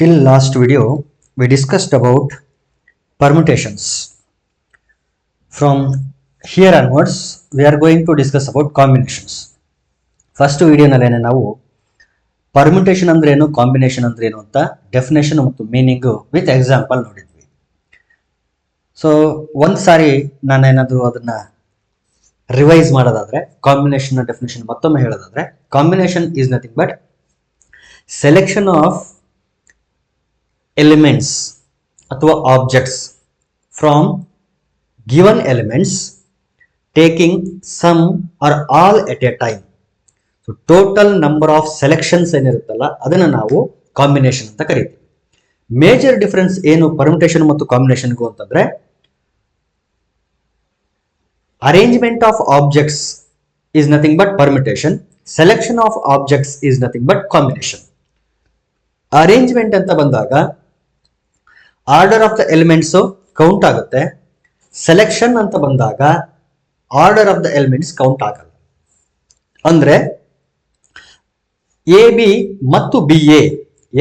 Till last video, we discussed about permutations. From here onwards, we are going to discuss about combinations. First video nalli ನಾವು permutation ಅಂದ್ರೆ ಏನು, combination ಅಂದ್ರೆ ಏನು ಅಂತ definition ಮತ್ತು meaning with example ನೋಡಿದ್ವಿ. So ಒಂದು ಸಾರಿ ನಾನೇನಾದರೂ ಅದನ್ನ ರಿವೈಸ್ ಮಾಡೋದಾದ್ರೆ, ಕಾಂಬಿನೇಷನ್ ಡೆಫಿನೇಷನ್ ಮತ್ತೊಮ್ಮೆ ಹೇಳೋದಾದ್ರೆ, combination is nothing but selection of elements ಅಥವಾ objects from given elements taking some or all at a time. So total number of selections ಏನಿರುತ್ತಲ್ಲ ಅದನ್ನ ನಾವು ಕಾಂಬಿನೇಷನ್ ಅಂತ ಕರೀತೀವಿ. ಮೇಜರ್ ಡಿಫರೆನ್ಸ್ ಏನು ಪರ್ಮಿಟೇಷನ್ ಮತ್ತು ಕಾಂಬಿನೇಷನ್ಗೂ ಅಂತಂದ್ರೆ, arrangement of objects is nothing but permutation, selection of objects is nothing but combination. Arrangement ಅಂತ ಬಂದಾಗ order of the elements count ಆಗುತ್ತೆ. ಸೆಲೆಕ್ಷನ್ ಅಂತ ಬಂದಾಗ order of the elements count ಆಗಲ್ಲ. ಅಂದ್ರೆ ಎ ಬಿ ಮತ್ತು ಬಿ ಎ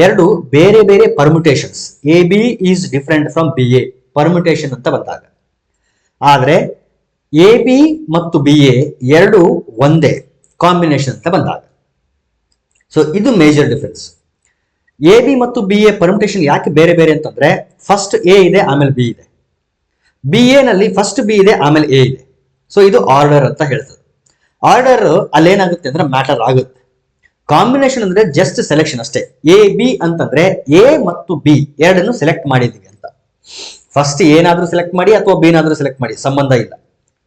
ಎರಡು ಬೇರೆ ಬೇರೆ permutations. A B is different from B A permutation ಅಂತ ಬಂದಾಗ. ಆದ್ರೆ ಎ ಬಿ ಮತ್ತು ಬಿ ಎ ಎರಡು ಒಂದೇ ಕಾಂಬಿನೇಷನ್ ಅಂತ ಬಂದಾಗ. ಸೊ ಇದು ಮೇಜರ್ ಡಿಫರೆನ್ಸ್. ಎ ಬಿ ಮತ್ತು ಬಿ ಎ ಪರ್ಮಿಟೇಷನ್ ಯಾಕೆ ಬೇರೆ ಬೇರೆ ಅಂತಂದ್ರೆ, ಫಸ್ಟ್ ಎ ಇದೆ ಆಮೇಲೆ ಬಿ ಇದೆ, ಬಿ ಎ ನಲ್ಲಿ ಫಸ್ಟ್ ಬಿ ಇದೆ ಆಮೇಲೆ ಎ ಇದೆ. ಸೊ ಇದು ಆರ್ಡರ್ ಅಂತ ಹೇಳ್ತದೆ. ಆರ್ಡರ್ ಅಲ್ಲೇನಾಗುತ್ತೆ ಅಂದ್ರೆ ಮ್ಯಾಟರ್ ಆಗುತ್ತೆ. ಕಾಂಬಿನೇಷನ್ ಅಂದ್ರೆ ಜಸ್ಟ್ ಸೆಲೆಕ್ಷನ್ ಅಷ್ಟೇ. ಎ ಬಿ ಅಂತಂದ್ರೆ ಎ ಮತ್ತು ಬಿ ಎರಡನ್ನು ಸೆಲೆಕ್ಟ್ ಮಾಡಿದೀವಿ ಅಂತ. ಫಸ್ಟ್ ಏನಾದ್ರೂ ಸೆಲೆಕ್ಟ್ ಮಾಡಿ ಅಥವಾ ಬಿ ನಾದ್ರೂ ಸೆಲೆಕ್ಟ್ ಮಾಡಿ, ಸಂಬಂಧ ಇಲ್ಲ.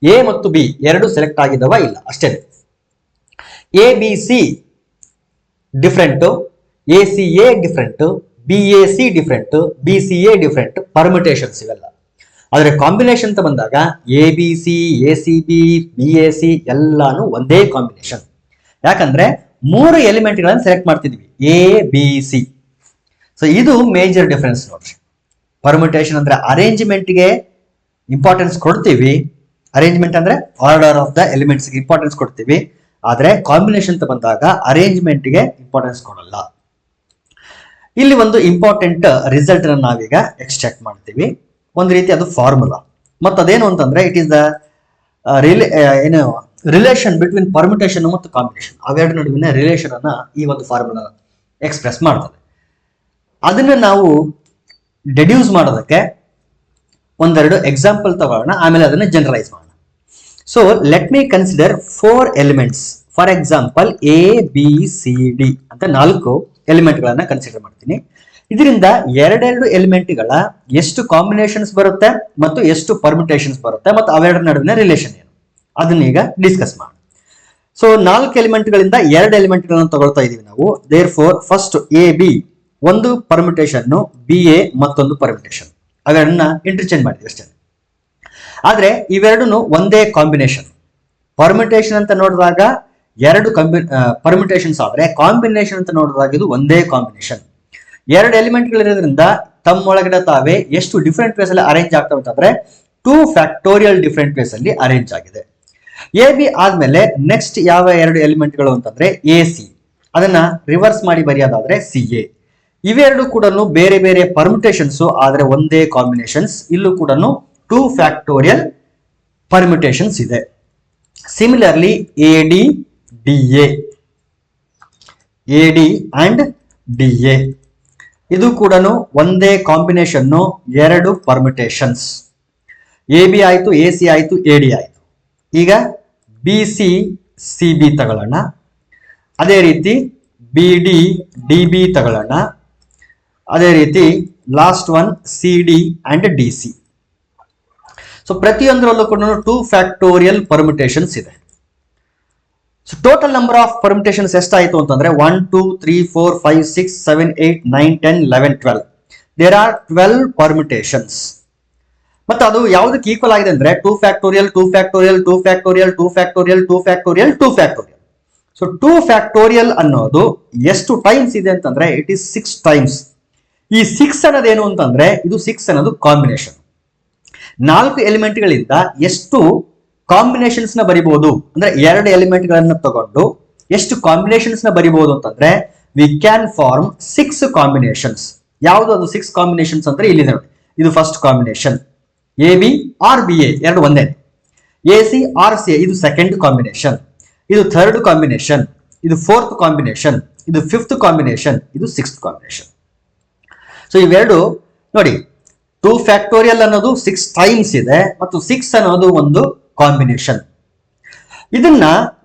ಎ ಮತ್ತು ಬಿ ಎರಡು ಸೆಲೆಕ್ಟ್ ಆಗಿದವ ಇಲ್ಲ ಅಷ್ಟೇ. A B C different, A C A different, B A C different, B C A different ಪರ್ಮಿಟೇಷನ್ಸ್ ಇವೆಲ್ಲ. ಆದ್ರೆ ಕಾಂಬಿನೇಷನ್ ಅಂತ ಬಂದಾಗ A B C, A C B, B A C ಎಲ್ಲಾನು ಒಂದೇ ಕಾಂಬಿನೇಷನ್. ಯಾಕಂದ್ರೆ ಮೂರು ಎಲಿಮೆಂಟ್ ಗಳನ್ನ ಸೆಲೆಕ್ಟ್ ಮಾಡ್ತಿದ್ವಿ, ಎ ಬಿ ಸಿ. ಸೊ ಇದು ಮೇಜರ್ ಡಿಫರೆನ್ಸ್ ನೋಡ್ರಿ. ಪರ್ಮಿಟೇಷನ್ ಅಂದ್ರೆ ಅರೇಂಜ್ಮೆಂಟ್ ಗೆ ಇಂಪಾರ್ಟೆನ್ಸ್ ಕೊಡ್ತೀವಿ. ಅರೇಂಜ್ಮೆಂಟ್ ಅಂದ್ರೆ ಆರ್ಡರ್ ಆಫ್ ದ ಎಲಿಮೆಂಟ್ಸ್ ಗೆ ಇಂಪಾರ್ಟೆನ್ಸ್ ಕೊಡ್ತೀವಿ. ಆದ್ರೆ ಕಾಂಬಿನೇಷನ್ ಅಂತ ಬಂದಾಗ ಅರೇಂಜ್ಮೆಂಟ್ ಗೆ ಇಂಪಾರ್ಟೆನ್ಸ್ ಕೊಡಲ್ಲ. ಇಲ್ಲಿ ಒಂದು ಇಂಪಾರ್ಟೆಂಟ್ ರಿಸಲ್ಟ್ ನಾವೀಗ ಎಕ್ಸ್ಟ್ರಾಕ್ಟ್ ಮಾಡ್ತೀವಿ. ಒಂದು ರೀತಿ ಅದು ಫಾರ್ಮುಲಾ. ಮತ್ತು ಅದೇನು ಅಂತಂದ್ರೆ, ಇಟ್ ಈಸ್ ದ ಏನು ರಿಲೇಷನ್ ಬಿಟ್ವೀನ್ ಪರ್ಮಿಟೇಷನ್ ಮತ್ತು ಕಾಂಬಿನೇಷನ್, ಅವೆರಡು ನಡುವಿನ ರಿಲೇಷನ್ ಅನ್ನ ಈ ಒಂದು ಫಾರ್ಮುಲಾ ಎಕ್ಸ್ಪ್ರೆಸ್ ಮಾಡ್ತದೆ. ಅದನ್ನ ನಾವು ಡೆಡ್ಯೂಸ್ ಮಾಡೋದಕ್ಕೆ ಒಂದೆರಡು ಎಕ್ಸಾಂಪಲ್ ತಗೊಳ್ಳೋಣ, ಆಮೇಲೆ ಅದನ್ನ ಜನರಲೈಸ್ ಮಾಡೋಣ. So let me consider 4 elements. For example A B c D ಅಂತ 4 ಎಲಿಮೆಂಟ್ ಗಳನ್ನ ಕನ್ಸಿಡರ್ ಮಾಡ್ತೀನಿ. ಇದರಿಂದ ಎರಡೆರಡು ಎಲಿಮೆಂಟ್ಗಳ ಎಷ್ಟು ಕಾಂಬಿನೇಷನ್ಸ್ ಬರುತ್ತೆ ಮತ್ತು ಎಷ್ಟು ಪರ್ಮಿಟೇಷನ್ಸ್ ಬರುತ್ತೆ ಮತ್ತು ಅವೆರಡರ ನಡುವಿನ ರಿಲೇಷನ್ ಏನು ಅದನ್ನ ಈಗ ಡಿಸ್ಕಸ್ ಮಾಡೋಣ. ಸೊ 4 ಎಲಿಮೆಂಟ್ಗಳಿಂದ 2 ಎಲಿಮೆಂಟ್ಗಳನ್ನು ತಗೊಳ್ತಾ ಇದೀವಿ ನಾವು. Therefore first A B ಒಂದು ಪರ್ಮಿಟೇಷನ್, ಬಿ ಎ ಮತ್ತೊಂದು ಪರ್ಮಿಟೇಷನ್, ಅವೆರಡನ್ನ ಇಂಟರ್ಚೇಂಜ್ ಮಾಡಿದ್ವಿ ಅಷ್ಟೇ. ಆದ್ರೆ ಇವೆರಡನ್ನು ಒಂದೇ ಕಾಂಬಿನೇಷನ್. ಪರ್ಮಿಟೇಷನ್ ಅಂತ ನೋಡಿದಾಗ ಎರಡು ಪರ್ಮಿಟೇಷನ್ಸ್ ಆದ್ರೆ, ಕಾಂಬಿನೇಷನ್ ಅಂತ ನೋಡಿದಾಗ ಇದು ಒಂದೇ ಕಾಂಬಿನೇಷನ್. ಎರಡು ಎಲಿಮೆಂಟ್ಗಳಿರೋದ್ರಿಂದ ತಮ್ಮೊಳಗಡೆ ತಾವೇ ಎಷ್ಟು ಡಿಫ್ರೆಂಟ್ ವೇಸ್ ಅಲ್ಲಿ ಅರೇಂಜ್ ಆಗ್ತವೆ ಅಂತಂದ್ರೆ 2 ಫ್ಯಾಕ್ಟೋರಿಯಲ್ ಡಿಫ್ರೆಂಟ್ ವೇಸ್ ಅಲ್ಲಿ ಅರೇಂಜ್ ಆಗಿದೆ. ಎ ಬಿ ಆದ್ಮೇಲೆ ನೆಕ್ಸ್ಟ್ ಯಾವ 2 ಎಲಿಮೆಂಟ್ಗಳು ಅಂತಂದ್ರೆ ಎ ಸಿ, ಅದನ್ನ ರಿವರ್ಸ್ ಮಾಡಿ ಬರೆಯೋದಾದ್ರೆ ಸಿ ಎ. ಇವೆರಡು ಕೂಡ ಬೇರೆ ಬೇರೆ ಪರ್ಮಿಟೇಷನ್ಸ್ ಆದ್ರೆ ಒಂದೇ ಕಾಂಬಿನೇಷನ್ಸ್. ಇಲ್ಲೂ ಕೂಡ 2 ಫ್ಯಾಕ್ಟೋರಿಯಲ್ ಪರ್ಮಿಟೇಷನ್ಸ್ ಇದೆ. Similarly A D D and D A ಇದು ಕೂಡ ಒಂದೇ ಕಾಂಬಿನೇಷನ್, 2 ಪರ್ಮಿಟೇಷನ್ಸ್. ಎ ಬಿ ಆಯ್ತು, ಎ ಸಿ ಆಯ್ತು, ಎ ಡಿ ಆಯ್ತು. ಈಗ ಬಿ ಸಿ ಸಿ ಬಿ ತಗೊಳ್ಳೋಣ. ಅದೇ ರೀತಿ ಬಿ ಡಿ ಡಿ ಬಿ ತಗೊಳ್ಳೋಣ. ಅದೇ ರೀತಿ last one c D and D C. So ಪ್ರತಿಯೊಂದರಲ್ಲೂ ಕೂಡ 2 ಫ್ಯಾಕ್ಟೋರಿಯಲ್ ಪರ್ಮಿಟೇಷನ್ಸ್ ಇದೆ. ಸೊ ಟೋಟಲ್ ನಂಬರ್ ಆಫ್ ಪರ್ಮಿಟೇಷನ್ಸ್ ಎಷ್ಟಾಯಿತು ಅಂತಂದ್ರೆ 1 2 3 4 5 6 7 8 9 10 11 12. ದೇರ್ ಆರ್ 12 ಪರ್ಮಿಟೇಷನ್ಸ್. ಮತ್ತೆ ಅದು ಯಾವುದಕ್ಕೆ ಈಕ್ವಲ್ ಆಗಿದೆ ಅಂದ್ರೆ 2 factorial 2 factorial 2 factorial 2 factorial 2 factorial 2 factorial. So 2 factorial ಅನ್ನೋದು ಎಷ್ಟು ಟೈಮ್ಸ್ ಇದೆ ಅಂತಂದ್ರೆ ಇಟ್ ಈಸ್ 6 ಟೈಮ್ಸ್. ಈ 6 ಅನ್ನೋದೇನು ಅಂತಂದ್ರೆ ಇದು 6 ಅನ್ನೋದು ಕಾಂಬಿನೇಷನ್. 4 ಎಲಿಮೆಂಟ್ಗಳಿಂದ ಎಷ್ಟು ಕಾಂಬಿನೇಷನ್ಸ್ ನ ಬರಿಬಹುದು ಅಂದ್ರೆ 2 ಎಲಿಮೆಂಟ್ ಗಳನ್ನ ತಗೊಂಡು ಎಷ್ಟು ಕಾಂಬಿನೇಷನ್ಸ್ ನ ಬರಿಬಹುದು ಅಂತಂದ್ರೆ ವಿ ಕ್ಯಾನ್ ಫಾರ್ಮ್ 6 ಕಾಂಬಿನೇಷನ್ಸ್. ಯಾವುದು ಅದು 6 ಕಾಂಬಿನೇಷನ್ಸ್ ಅಂದ್ರೆ ಇಲ್ಲಿದೆ ನೋಡಿ. ಇದು first combination, A B or B A ಎರಡು ಒಂದೇ. ಎ ಸಿ ಆರ್ ಸಿ ಇದು ಸೆಕೆಂಡ್ ಕಾಂಬಿನೇಷನ್, ಇದು ಥರ್ಡ್ ಕಾಂಬಿನೇಷನ್, ಇದು ಫೋರ್ತ್ ಕಾಂಬಿನೇಷನ್, ಇದು ಫಿಫ್ತ್ ಕಾಂಬಿನೇಷನ್, ಇದು ಸಿಕ್ಸ್ತ್ ಕಾಂಬಿನೇಷನ್. ಸೊ ಇವೆರಡು ನೋಡಿ, 2 ಫ್ಯಾಕ್ಟೋರಿಯಲ್ ಅನ್ನೋದು 6 ಟೈಮ್ಸ್ ಇದೆ ಮತ್ತು 6 ಅನ್ನೋದು ಒಂದು ಕಾಂಬಿನೇಷನ್. ಇದನ್ನ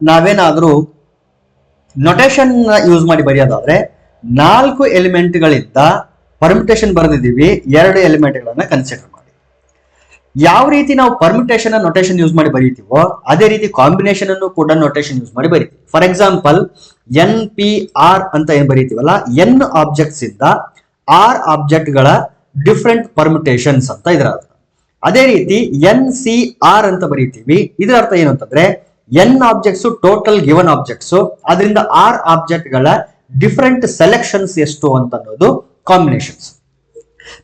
ನಾವೇನಾದ್ರೂ ನೊಟೇಷನ್ ಯೂಸ್ ಮಾಡಿ ಬರೆಯೋದಾದ್ರೆ 4 ಎಲಿಮೆಂಟ್ಗಳಿಂದ ಪರ್ಮಿಟೇಷನ್ ಬರೆದಿದ್ದೀವಿ, 2 ಎಲಿಮೆಂಟ್ಗಳನ್ನ ಕನ್ಸಿಡರ್ ಮಾಡಿ. ಯಾವ ರೀತಿ ನಾವು ಪರ್ಮಿಟೇಷನ್ ನೊಟೇಷನ್ ಯೂಸ್ ಮಾಡಿ ಬರೀತೀವೋ ಅದೇ ರೀತಿ ಕಾಂಬಿನೇಷನ್ ಅನ್ನು ಕೂಡ ನೊಟೇಷನ್ ಯೂಸ್ ಮಾಡಿ ಬರೀತೀವಿ. For example n p r ಅಂತ ಏನ್ ಬರೀತೀವಲ್ಲ, ಎನ್ ಆಬ್ಜೆಕ್ಟ್ಸ್ ಇಂದ ಆರ್ ಆಬ್ಜೆಕ್ಟ್ ಗಳ ಡಿಫ್ರೆಂಟ್ ಪರ್ಮಿಟೇಷನ್ಸ್ ಅಂತ ಇದರ ಅರ್ಥ. ಅದೇ ರೀತಿ ಎನ್ ಸಿ ಆರ್ ಅಂತ ಬರೀತೀವಿ, ಇದರ ಅರ್ಥ ಏನು ಅಂತಂದ್ರೆ N objects total given objects, ಅದರಿಂದ ಆರ್ ಆಬ್ಜೆಕ್ಟ್ ಗಳ ಡಿಫರೆಂಟ್ ಸೆಲೆಕ್ಷನ್ಸ್ ಎಷ್ಟು ಅಂತ ಅನ್ನೋದು combinations.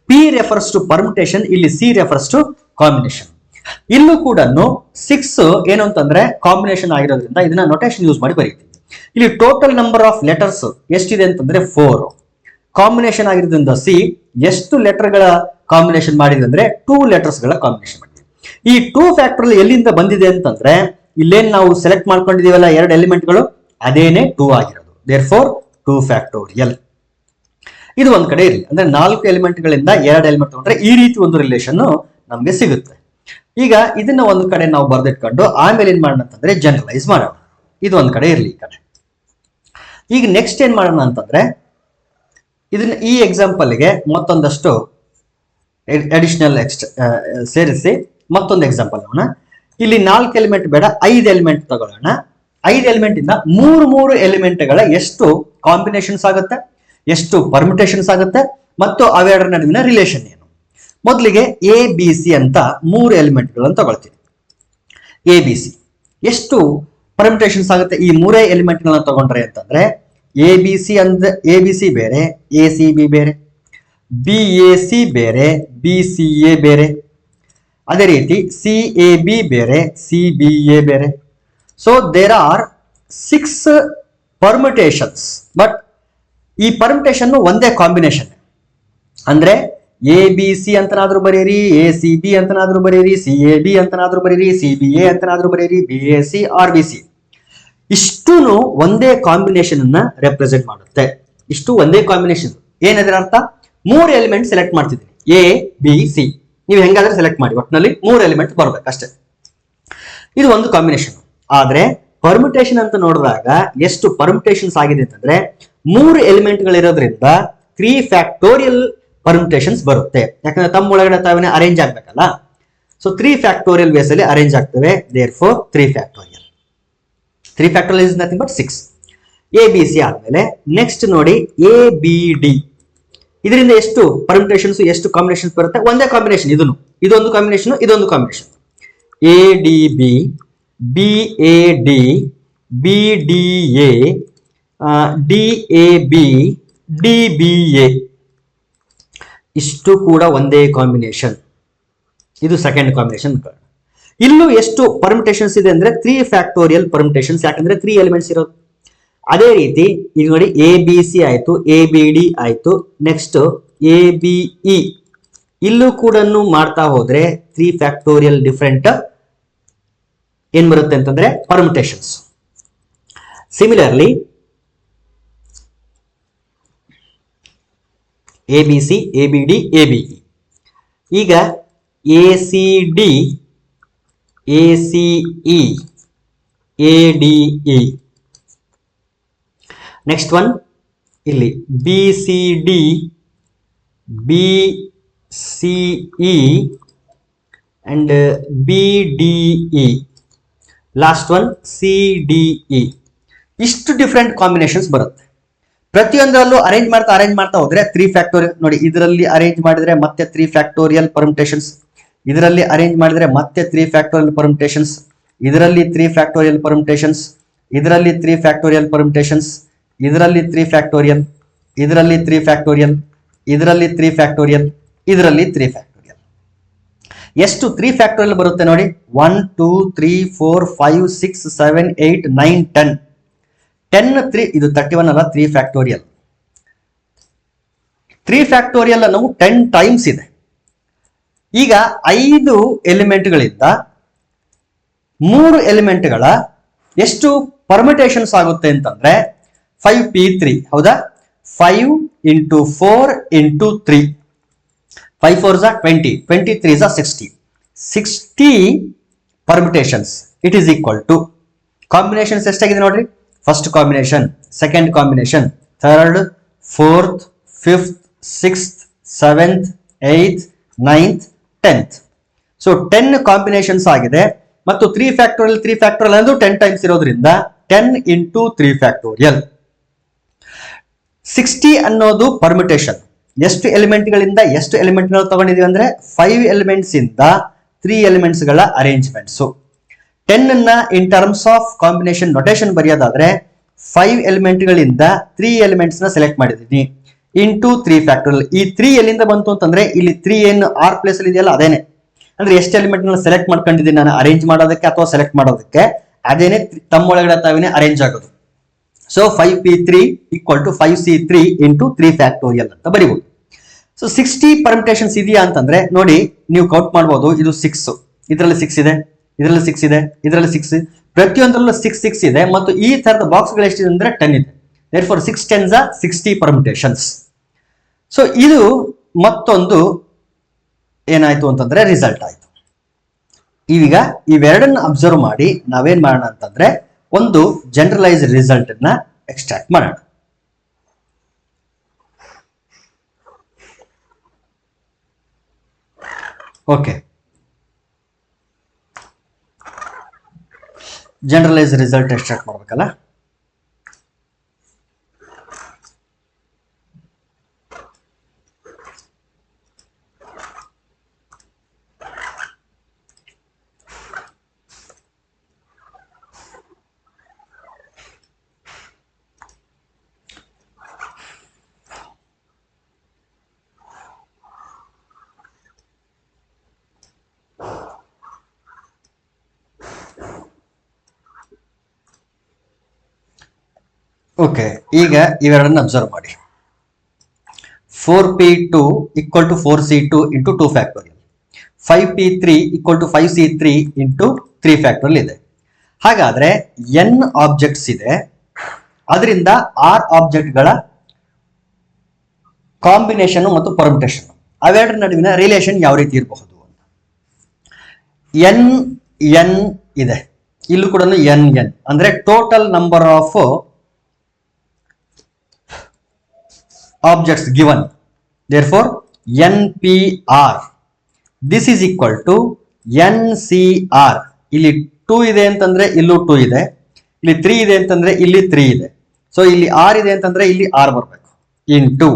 P refers to permutation, ಇಲ್ಲಿ ಸಿ ರೆಫರ್ಸ್ ಟು ಕಾಂಬಿನೇಷನ್. ಇಲ್ಲೂ ಕೂಡ 6 ಏನು ಅಂತಂದ್ರೆ ಕಾಂಬಿನೇಷನ್ ಆಗಿರೋದ್ರಿಂದ ಇದನ್ನ ನೊಟೇಷನ್ ಯೂಸ್ ಮಾಡಿ ಬರೀತೀವಿ. ಇಲ್ಲಿ ಟೋಟಲ್ ನಂಬರ್ ಆಫ್ ಲೆಟರ್ಸ್ ಎಷ್ಟಿದೆ ಅಂತಂದ್ರೆ 4. ಕಾಂಬಿನೇಷನ್ ಆಗಿರೋದ್ರಿಂದ ಸಿ ಎಷ್ಟು ಲೆಟರ್ ಗಳ ಕಾಂಬಿನೇಷನ್ ಮಾಡಿದೆ ಅಂದ್ರೆ 2 ಲೆಟರ್ಸ್ ಗಳ ಕಾಂಬಿನೇಷನ್ ಮಾಡಿದೆ. ಈ 2 ಫ್ಯಾಕ್ಟರ್ ಎಲ್ಲಿಂದ ಬಂದಿದೆ ಅಂತಂದ್ರೆ ಇಲ್ಲೇನ್ ನಾವು ಸೆಲೆಕ್ಟ್ ಮಾಡ್ಕೊಂಡಿದೀವಲ್ಲ 2 ಎಲಿಮೆಂಟ್ಗಳು, ಅದೇನೆ 2 ಆಗಿರೋದು. Therefore 2 factorial. ಇದು ಒಂದ್ ಕಡೆ ಇರಲಿ, ಅಂದ್ರೆ 4 ಎಲಿಮೆಂಟ್ಗಳಿಂದ 2 ಎಲಿಮೆಂಟ್ ತಗೊಂಡ್ರೆ ಈ ರೀತಿ ಒಂದು ರಿಲೇಷನ್ ನಮ್ಗೆ ಸಿಗುತ್ತೆ. ಈಗ ಇದನ್ನ ಒಂದು ಕಡೆ ನಾವು ಬರ್ದಿಟ್ಕೊಂಡು ಆಮೇಲೆ ಏನ್ ಮಾಡೋಣ ಅಂತಂದ್ರೆ ಜನರಲೈಸ್ ಮಾಡೋಣ. ಇದು ಒಂದ್ ಕಡೆ ಇರಲಿ ಈ ಕಡೆ. ಈಗ ನೆಕ್ಸ್ಟ್ ಏನ್ ಮಾಡೋಣ ಅಂತಂದ್ರೆ ಇದನ್ನ ಈ ಎಕ್ಸಾಂಪಲ್ಗೆ ಮತ್ತೊಂದಷ್ಟು ಅಡಿಷನಲ್ ಸೇರಿಸಿ ಮತ್ತೊಂದು ಎಕ್ಸಾಂಪಲ್ ನೋಡೋಣ. ಇಲ್ಲಿ 4 ಎಲಿಮೆಂಟ್ ಬೇಡ, 5 ಎಲಿಮೆಂಟ್ ತಗೊಳ್ಳೋಣ. 5 ಎಲಿಮೆಂಟ್ ಇಂದ 3 ಎಲಿಮೆಂಟ್ಗಳ ಎಷ್ಟು ಕಾಂಬಿನೇಷನ್ಸ್ ಆಗುತ್ತೆ, ಎಷ್ಟು ಪರ್ಮಿಟೇಷನ್ಸ್ ಆಗುತ್ತೆ ಮತ್ತು ಅವೆರಡರ ನಡುವಿನ ರಿಲೇಷನ್ ಏನು. ಮೊದಲಿಗೆ ಎ ಬಿ ಸಿ ಅಂತ 3 ಎಲಿಮೆಂಟ್ಗಳನ್ನು ತಗೊಳ್ತೀವಿ. ಎ ಬಿ ಸಿ ಎಷ್ಟು ಪರ್ಮಿಟೇಷನ್ಸ್ ಆಗುತ್ತೆ ಈ 3 ಎಲಿಮೆಂಟ್ಗಳನ್ನ ತಗೊಂಡ್ರೆ ಅಂತಂದ್ರೆ ಎ ಬಿ ಸಿ ಅಂದ್ರೆ ಎ ಬಿ ಸಿ ಬೇರೆ, ಎ ಸಿ ಬಿ ಬೇರೆ, ಬಿ ಎ ಸಿ ಬೇರೆ, ಬಿ ಸಿ ಎ ಬೇರೆ, ಅದೇ ರೀತಿ ಸಿ ಎ ಬಿ ಬೇರೆ, ಸಿ ಬಿ ಎ ಬೇರೆ. So there are 6 permutations. But ಈ ಪರ್ಮಿಟೇಷನ್ ಒಂದೇ ಕಾಂಬಿನೇಷನ್, ಅಂದ್ರೆ ಎ ಬಿ ಸಿ ಅಂತನಾದ್ರೂ ಬರೀರಿ, ಎ ಸಿ ಬಿ ಅಂತನಾದ್ರೂ ಬರೀರಿ, ಸಿ ಎ ಬಿ ಅಂತನಾದ್ರೂ ಬರೀರಿ, ಸಿ ಬಿ ಎ ಅಂತನಾದ್ರೂ ಬರೀರಿ, B A C or B C, ಇಷ್ಟೂ ಒಂದೇ ಕಾಂಬಿನೇಷನ್ ಅನ್ನ ರೆಪ್ರೆಸೆಂಟ್ ಮಾಡುತ್ತೆ. ಇಷ್ಟು ಒಂದೇ ಕಾಂಬಿನೇಷನ್. ಏನದರ ಅರ್ಥ? 3 ಎಲಿಮೆಂಟ್ ಸೆಲೆಕ್ಟ್ ಮಾಡ್ತಿದ್ದೀನಿ, ಎ ಬಿ ಸಿ. ನೀವು ಹೆಂಗಾದ್ರೆ ಸೆಲೆಕ್ಟ್ ಮಾಡಿ, ಒಟ್ಟಿನಲ್ಲಿ 3 ಎಲಿಮೆಂಟ್ ಬರ್ಬೇಕು ಅಷ್ಟೇ. ಇದು ಒಂದು ಕಾಂಬಿನೇಷನ್. ಆದ್ರೆ ಪರ್ಮಿಟೇಷನ್ ಅಂತ ನೋಡಿದಾಗ ಎಷ್ಟು ಪರ್ಮಿಟೇಷನ್ಸ್ ಆಗಿದೆ ಅಂತಂದ್ರೆ 3 ಎಲಿಮೆಂಟ್ಗಳಿರೋದ್ರಿಂದ 3 ಫ್ಯಾಕ್ಟೋರಿಯಲ್ ಪರ್ಮಿಟೇಷನ್ಸ್ ಬರುತ್ತೆ. ಯಾಕಂದ್ರೆ ತಮ್ಮ ಒಳಗಡೆ ತಾವೇ ಅರೇಂಜ್ ಆಗ್ಬೇಕಲ್ಲ. ಸೊ 3 ಫ್ಯಾಕ್ಟೋರಿಯಲ್ ಬೇಸ್ ಅಲ್ಲಿ ಅರೇಂಜ್ ಆಗ್ತವೆ. Therefore 3 factorial. 3 factorial is nothing but 6. A B C ಆದ್ಮೇಲೆ ನೆಕ್ಸ್ಟ್ ನೋಡಿ ಎ ಬಿ ಡಿ. ಇದರಿಂದ ಎಷ್ಟು ಪರ್ಮಿಟೇಷನ್ಸ್ ಎಷ್ಟು ಕಾಂಬಿನೇಷನ್ಸ್ ಬರುತ್ತೆ? ಒಂದೇ ಕಾಂಬಿನೇಷನ್. ಇದೊಂದು ಕಾಂಬಿನೇಷನ್, ಇದೊಂದು combination. A D B, B A D, B d A, D a B, D B A, ಇಷ್ಟು ಕೂಡ ಒಂದೇ ಕಾಂಬಿನೇಷನ್. ಇದು ಸೆಕೆಂಡ್ ಕಾಂಬಿನೇಷನ್. ಇಲ್ಲೂ ಎಷ್ಟು ಪರ್ಮಿಟೇಷನ್ಸ್ ಇದೆ ಅಂದ್ರೆ 3 ಫ್ಯಾಕ್ಟೋರಿಯಲ್ ಪರ್ಮಿಟೇಷನ್ಸ್, ಯಾಕಂದ್ರೆ 3 ಎಲಿಮೆಂಟ್ಸ್ ಇರೋದು. ಅದೇ ರೀತಿ ಈಗ ನೋಡಿ ಎ ಬಿ ಸಿ ಆಯ್ತು, ಎ ಬಿ ಡಿ ಆಯ್ತು, ನೆಕ್ಸ್ಟ್ ಎ ಬಿ ಇ. ಇಲ್ಲೂ ಕೂಡ ಮಾಡ್ತಾ ಹೋದ್ರೆ 3 ಫ್ಯಾಕ್ಟೋರಿಯಲ್ ಡಿಫರೆಂಟ್ ಏನ್ ಬರುತ್ತೆ ಅಂತಂದ್ರೆ permutations. Similarly a B C, A B d, a b e. ಈಗ a c d, a c e, a d e. Next one ಇಲ್ಲಿ b c d, b c e and b d e. Last one c d e. ಇಷ್ಟು different combinations ಬರುತ್ತೆ. ಪ್ರತಿಯೊಂದರಲ್ಲೂ arrange ಮಾಡ್ತಾ ಹೋದ್ರೆ 3 factorial. ನೋಡಿ ಇದರಲ್ಲಿ arrange ಮಾಡಿದ್ರೆ ಮತ್ತೆ 3 ಫ್ಯಾಕ್ಟೋರಿಯಲ್ ಪರ್ಮಿಟೇಷನ್ಸ್, ಇದರಲ್ಲಿ ಅರೇಂಜ್ ಮಾಡಿದ್ರೆ ಮತ್ತೆ 3 ಫ್ಯಾಕ್ಟೋರಿಯಲ್ ಪರ್ಮಿಟೇಷನ್ಸ್, ಇದರಲ್ಲಿ 3 ಫ್ಯಾಕ್ಟೋರಿಯಲ್ ಪರ್ಮಿಟೇಷನ್ಸ್, ಇದರಲ್ಲಿ 3 ಫ್ಯಾಕ್ಟೋರಿಯಲ್ ಪರ್ಮಿಟೇಷನ್ಸ್, ಇದರಲ್ಲಿ 3 ಫ್ಯಾಕ್ಟೋರಿಯಲ್, ಇದರಲ್ಲಿ 3 ಫ್ಯಾಕ್ಟೋರಿಯಲ್, ಇದರಲ್ಲಿ 3 ಫ್ಯಾಕ್ಟೋರಿಯಲ್, ಇದರಲ್ಲಿ 3 ಫ್ಯಾಕ್ಟೋರಿಯಲ್. ಎಷ್ಟು 3 ಫ್ಯಾಕ್ಟೋರಿಯಲ್ ಬರುತ್ತೆ ನೋಡಿ? 1 2 3 4 5 6 7 8 9 10. 10 3 ಇದು 31 ಅಲ್ಲ, 3 ಫ್ಯಾಕ್ಟೋರಿಯಲ್. 3 ಫ್ಯಾಕ್ಟೋರಿಯಲ್ ಅನ್ನೋವು 10 ಟೈಮ್ಸ್ ಇದೆ. ಈಗ 5 ಎಲಿಮೆಂಟ್ಗಳಿಂದ 3 ಎಲಿಮೆಂಟ್ಗಳ ಎಷ್ಟು ಪರ್ಮಿಟೇಷನ್ಸ್ ಆಗುತ್ತೆ ಅಂತಂದ್ರೆ 5p3 ಹೌದಾ. 5 into 4 into 3, 5 4s are 20, 23s are 60, 60 permutations. It is equal to combinations ಎಷ್ಟಾಗಿದೆ ನೋಡ್ರಿ. First combination, second combination, third, fourth, fifth, sixth, seventh, eighth, ninth, 10th. So 10 combinations ಆಗಿದೆ ಮತ್ತು 3 ಫ್ಯಾಕ್ಟೋರಿಯಲ್ ಅಂದ್ರೆ 10 ಟೈಮ್ಸ್ ಇರೋದ್ರಿಂದ 10 into 3 ಫ್ಯಾಕ್ಟೋರಿಯಲ್. 60 ಅನ್ನೋದು permutation. ಎಷ್ಟು ಎಲಿಮೆಂಟ್ಗಳಿಂದ ಎಷ್ಟು ಎಲಿಮೆಂಟ್ಗಳು ತಗೊಂಡಿದೀವಿ ಅಂದ್ರೆ 5 ಎಲಿಮೆಂಟ್ಸ್ ಇಂದ 3 ಎಲಿಮೆಂಟ್ಸ್ ಗಳ ಅರೇಂಜ್ಮೆಂಟ್ಸ್. 10 ಅನ್ನ in terms of combination notation ಬರೆಯೋದಾದ್ರೆ 5 ಎಲಿಮೆಂಟ್ಗಳಿಂದ 3 ಎಲಿಮೆಂಟ್ಸ್ ನ ಸೆಲೆಕ್ಟ್ ಮಾಡಿದೀನಿ ಇಂಟು 3 ಫ್ಯಾಕ್ಟೋರಿಯಲ್. ಈ 3 ಎಲ್ಲಿಂದ ಬಂತು ಅಂತಂದ್ರೆ ಇಲ್ಲಿ 3 ಏನು ಆರ್ ಪ್ಲೇಸ್ ಅಲ್ಲಿ ಇದೆಯಲ್ಲ ಅದೇನೆ. ಅಂದ್ರೆ ಎಷ್ಟು ಎಲಿಮೆಂಟ್ ನ ಸೆಲೆಕ್ಟ್ ಮಾಡ್ಕೊಂಡಿದ್ದೀನಿ ನಾನು ಅರೇಂಜ್ ಮಾಡೋದಕ್ಕೆ ಅಥವಾ ಸೆಲೆಕ್ಟ್ ಮಾಡೋದಕ್ಕೆ, ಅದೇನೆ ತಮ್ಮೊಳಗಡೆ ತಾವೇನೆ ಅರೇಂಜ್ ಆಗೋದು. So 5p3 equal to 5c3 into 3 factorial ಅಂತ ಬರೀಬಹುದು. ಸೊ 60 ಪರ್ಮಿಟೇಷನ್ಸ್ ಇದೆಯಾ ಅಂತಂದ್ರೆ ನೋಡಿ, ನೀವು ಕೌಂಟ್ ಮಾಡಬಹುದು. ಇದು 6, ಇದರಲ್ಲಿ 6 ಇದೆ, ಇದರಲ್ಲಿ 6 ಇದೆ, ಇದರಲ್ಲಿ 6, ಪ್ರತಿಯೊಂದರಲ್ಲೂ 6 6 ಇದೆ ಮತ್ತು ಈ ತರದ ಬಾಕ್ಸ್ ಗಳು ಎಷ್ಟಿದೆ ಅಂದ್ರೆ 10 ಇದೆ. therefore 6 10s are 60 permutations. So ಇದು ಮತ್ತೊಂದು ಏನಾಯ್ತು ಅಂತಂದ್ರೆ ರಿಸಲ್ಟ್ ಆಯ್ತು. ಈಗ ಇವೆರಡನ್ನ ಅಬ್ಸರ್ವ್ ಮಾಡಿ ನಾವೇನ್ ಮಾಡೋಣ ಅಂತಂದ್ರೆ ಒಂದು ಜನರಲೈಸ್ ರಿಸಲ್ಟ್ ಅನ್ನ ಎಕ್ಸ್ಟ್ರಾಕ್ಟ್ ಮಾಡೋಣ. ಓಕೆ, ಜನರಲೈಸ್ ರಿಸಲ್ಟ್ ಎಕ್ಸ್ಟ್ರಾಕ್ಟ್ ಮಾಡ್ಬೇಕಲ್ಲ. ಓಕೆ, ಈಗ ಇವೆರಡನ್ನ ಅಬ್ಸರ್ವ್ ಮಾಡಿ. 4p2 equal to 4c2 into 2 factorial, 5p3 equal to 5c3 into 3 factorial ಇದೆ. ಹಾಗಾದ್ರೆ n ಆಬ್ಜೆಕ್ಟ್ಸ್ ಇದೆ, ಅದರಿಂದ r ಆಬ್ಜೆಕ್ಟ್ಗಳ ಕಾಂಬಿನೇಷನ್ ಮತ್ತು ಪರ್ಮಿಟೇಷನ್ ಅವೆರಡರ ನಡುವಿನ ರಿಲೇಷನ್ ಯಾವ ರೀತಿ ಇರಬಹುದು ಅಂತ. n ಇದೆ, ಇಲ್ಲೂ ಕೂಡ n ಅಂದ್ರೆ total number of objects given, therefore npr this is equal to ncr. ಇಲ್ಲಿ 2 ಇದೆ ಅಂತಂದ್ರೆ ಇಲ್ಲೂ 2 ಇದೆ, ಇಲ್ಲಿ 3 ಇದೆ ಅಂತಂದ್ರೆ ಇಲ್ಲಿ 3 ಇದೆ. ಸೊ ಇಲ್ಲಿ r ಇದೆ ಅಂತಂದ್ರೆ ಇಲ್ಲಿ r ಬರಬೇಕು. ಇಂಟು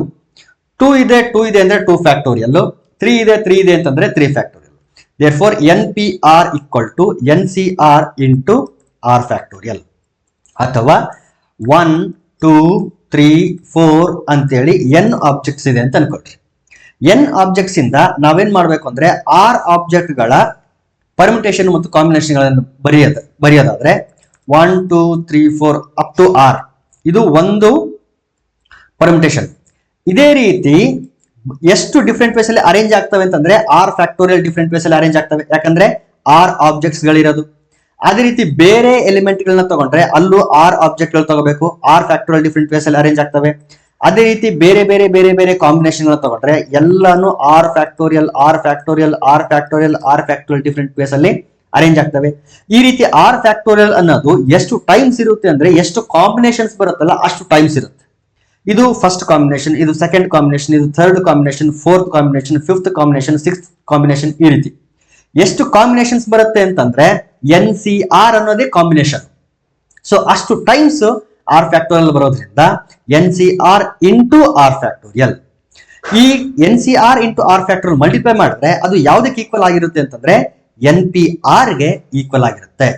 2 ಇದೆ ಅಂದ್ರೆ 2 ಫ್ಯಾಕ್ಟೋರಿಯಲ್, 3 ಇದೆ ಅಂತಂದ್ರೆ 3 factorial. therefore npr equal to ncr into r factorial. ಅಥವಾ 1 2 3 4 ಅಂತೇಳಿ n ಆಬ್ಜೆಕ್ಟ್ಸ್ ಇದೆ ಅಂತ ಅನ್ಕೊಳ್ರಿ. n ಆಬ್ಜೆಕ್ಟ್ಸ್ ಇಂದ ನಾವೇನ್ ಮಾಡ್ಬೇಕು ಅಂದ್ರೆ r ಆಬ್ಜೆಕ್ಟ್ ಗಳ ಪರ್ಮಿಟೇಷನ್ ಮತ್ತು ಕಾಂಬಿನೇಷನ್ ಗಳನ್ನು ಬರೆಯೋದಾದ್ರೆ 1 2 3 4 ಅಪ್ ಟು r ಇದು ಒಂದು ಪರ್ಮಿಟೇಷನ್. ಇದೇ ರೀತಿ ಎಷ್ಟು ಡಿಫ್ರೆಂಟ್ ವೇಸ್ ಅಲ್ಲಿ ಅರೇಂಜ್ ಆಗ್ತವೆ ಅಂತಂದ್ರೆ r ಫ್ಯಾಕ್ಟೋರಿಯಲ್ ಡಿಫ್ರೆಂಟ್ ವೇಸ್ ಅಲ್ಲಿ ಅರೇಂಜ್ ಆಗ್ತವೆ, ಯಾಕಂದ್ರೆ r ಆಬ್ಜೆಕ್ಟ್ಸ್ ಗಳಿರೋದು. ಅದೇ ರೀತಿ ಬೇರೆ ಎಲಿಮೆಂಟ್ ಗಳನ್ನ ತಗೊಂಡ್ರೆ ಅಲ್ಲೂ r ಆಬ್ಜೆಕ್ಟ್ ಗಳು ತಗೋಬೇಕು, r ಫ್ಯಾಕ್ಟೋರಿಯಲ್ ಡಿಫ್ರೆಂಟ್ ವೇಸ್ ಅಲ್ಲಿ ಅರೇಂಜ್ ಆಗ್ತವೆ. ಅದೇ ರೀತಿ ಬೇರೆ ಕಾಂಬಿನೇಷನ್ ಗಳನ್ನ ತಗೊಂಡ್ರೆ ಎಲ್ಲಾನು r ಫ್ಯಾಕ್ಟೋರಿಯಲ್ ಡಿಫ್ರೆಂಟ್ ವೇಸ್ ಅಲ್ಲಿ ಅರೇಂಜ್ ಆಗ್ತವೆ. ಈ ರೀತಿ r ಫ್ಯಾಕ್ಟೋರಿಯಲ್ ಅನ್ನೋದು ಎಷ್ಟು ಟೈಮ್ಸ್ ಇರುತ್ತೆ ಅಂದ್ರೆ ಎಷ್ಟು ಕಾಂಬಿನೇಷನ್ಸ್ ಬರುತ್ತಲ್ಲ ಅಷ್ಟು ಟೈಮ್ಸ್ ಇರುತ್ತೆ. ಇದು ಫಸ್ಟ್ ಕಾಂಬಿನೇಷನ್, ಇದು ಸೆಕೆಂಡ್ ಕಾಂಬಿನೇಷನ್, ಇದು third combination, fourth combination, fifth combination, sixth combination, ಈ ರೀತಿ ಎಷ್ಟು ಕಾಂಬಿನೇಷನ್ಸ್ ಬರುತ್ತೆ ಅಂತಂದ್ರೆ NCR ಅನ್ನೋದೇ ಕಾಂಬಿನೇಷನ್. ಸೊ ಅಷ್ಟು ಟೈಮ್ಸ್ r ಫ್ಯಾಕ್ಟೋರಿಯಲ್ ಬರೋದ್ರಿಂದ NCR ಇಂಟು r ಫ್ಯಾಕ್ಟೋರಿಯಲ್. ಈ NCR into r factorial multiply ಮಾಡಿದ್ರೆ ಅದು ಯಾವುದಕ್ಕೆ ಈಕ್ವಲ್ ಆಗಿರುತ್ತೆ ಅಂತಂದ್ರೆ NPR ಗೆ ಈಕ್ವಲ್ ಆಗಿರುತ್ತೆ,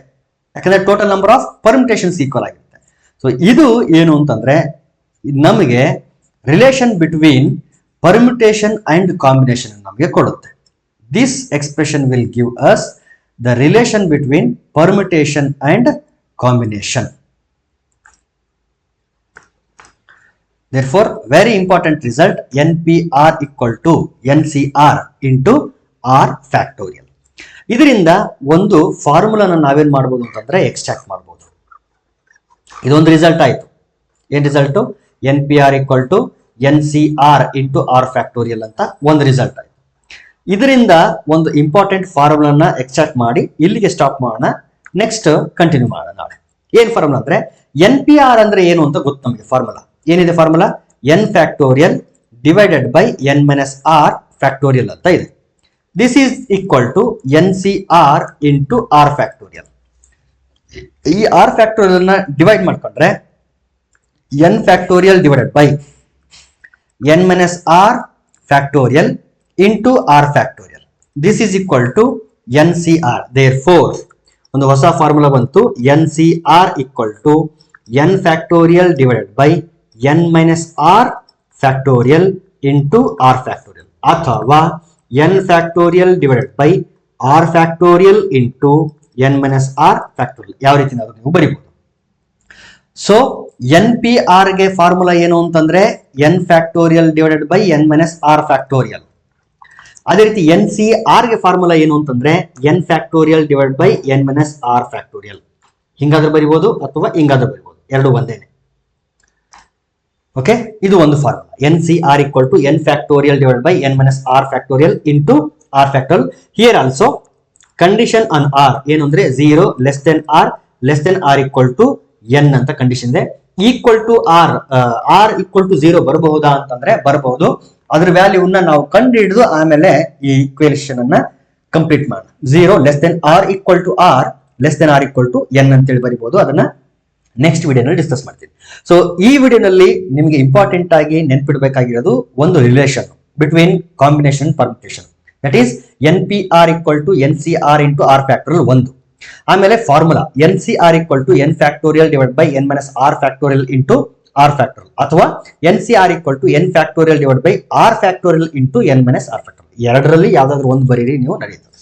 ಯಾಕಂದ್ರೆ ಟೋಟಲ್ ನಂಬರ್ ಆಫ್ ಪರ್ಮಿಟೇಷನ್ಸ್ ಈಕ್ವಲ್ ಆಗಿರುತ್ತೆ. ಸೊ ಇದು ಏನು ಅಂತಂದ್ರೆ ನಮಗೆ relation between permutation and combination ನಮಗೆ ಕೊಡುತ್ತೆ. This expression will give us the relation between permutation and combination. Therefore, very important result, NPR equal to NCR into R factorial. ಇದರಿಂದ ಒಂದು ಫಾರ್ಮುಲಾನ ನಾವೇನ್ ಮಾಡಬಹುದು ಅಂತಂದ್ರೆ ಎಕ್ಸ್ಟ್ರಾಕ್ಟ್ ಮಾಡಬಹುದು. ಇದೊಂದು ರಿಸಲ್ಟ್ ಆಯ್ತು. ಏನ್ result? NPR equal to NCR into R factorial ಅಂತ ಒಂದು ರಿಸಲ್ಟ್ ಆಯ್ತು. ಇದರಿಂದ ಒಂದು ಇಂಪಾರ್ಟೆಂಟ್ ಫಾರ್ಮುಲಾನ ಎಕ್ಸ್ಟ್ರಾಕ್ಟ್ ಮಾಡಿ ಇಲ್ಲಿಗೆ ಸ್ಟಾಪ್ ಮಾಡೋಣ. ನೆಕ್ಸ್ಟ್ ಕಂಟಿನ್ಯೂ ಮಾಡೋಣ ನಾಳೆ. ಏನ್ ಫಾರ್ಮುಲಾ ಅಂದ್ರೆ NPR ಅಂದ್ರೆ ಏನು ಅಂತ ಗೊತ್ತು ನಮಗೆ. ಫಾರ್ಮುಲಾ ಏನಿದೆ? Formula n factorial divided by n minus r factorial ಅಂತ ಇದೆ. This is equal to NCR into R factorial. ಈ R ಫ್ಯಾಕ್ಟೋರಿಯಲ್ ನ ಡಿವೈಡ್ ಮಾಡ್ಕೊಂಡ್ರೆ n factorial divided by n minus r factorial into R factorial. This is equal to NCR. Therefore, ಒಂದು ಹೊಸ formula ಬಂತು. NCR equal to n factorial divided by n minus r factorial into R factorial, ಅಥವಾ n factorial divided by R factorial into n minus r factorial. ಯಾವ ರೀತಿ ನೀವು ಬರೀಬಹುದು. So NPR ಗೆ formula ಏನು ಅಂತಂದ್ರೆ n factorial divided by n minus r factorial. ಅದೇ ರೀತಿ NCR ಗೆ ಫಾರ್ಮುಲಾ ಏನು ಅಂತಂದ್ರೆ n factorial divide by n minus r factorial. ಹಿಂಗಾದ್ರೂ ಬರಿಬಹುದು ಅಥವಾ ಹಿಂಗಾದ್ರೂ ಬರಿಬಹುದು, ಎರಡು ಒಂದೇನೆ. ಓಕೆ, ಇದು ಒಂದು formula. NCR equal to n factorial divided by n minus r factorial into r factorial. Here also condition on r ಏನು ಅಂದ್ರೆ 0 less than r equal to n ಅಂತ ಕಂಡೀಷನ್ ಇದೆ. Equal to r equal to 0 ಬರಬಹುದಾ ಅಂತಂದ್ರೆ ಬರಬಹುದು. ಅದ್ರ ವ್ಯಾಲ್ಯೂನ ನಾವು ಕಂಡು ಹಿಡಿದು ಆಮೇಲೆ ಈ ಈಕ್ವೇಷನ್ ಅನ್ನ ಕಂಪ್ಲೀಟ್ ಮಾಡೋಣ. 0 less than r equal to r less than r equal to n ಅಂತೇಳಿ ಬರಿಬಹುದು. ಅದನ್ನ ನೆಕ್ಸ್ಟ್ ವಿಡಿಯೋನಲ್ಲಿ ಡಿಸ್ಕಸ್ ಮಾಡ್ತೀನಿ. ಸೊ ಈ ವಿಡಿಯೋನಲ್ಲಿ ನಿಮಗೆ ಇಂಪಾರ್ಟೆಂಟ್ ಆಗಿ ನೆನ್ಪಿಡಬೇಕಾಗಿರೋದು ಒಂದು relation between combination permutation, that is NPR equal to NCR into R factorial ಒಂದು. ಆಮೇಲೆ formula NCR equal to n factorial divide by n minus r factorial into R factorial, ಅಥವಾ NCR equal to n factorial divide by R factorial into n minus r factorial. ಎರಡರಲ್ಲಿ ಯಾವ್ದಾದ್ರು ಒಂದು ಬರೀರಿ ನೀವು, ನಡೆಯುತ್ತೆ.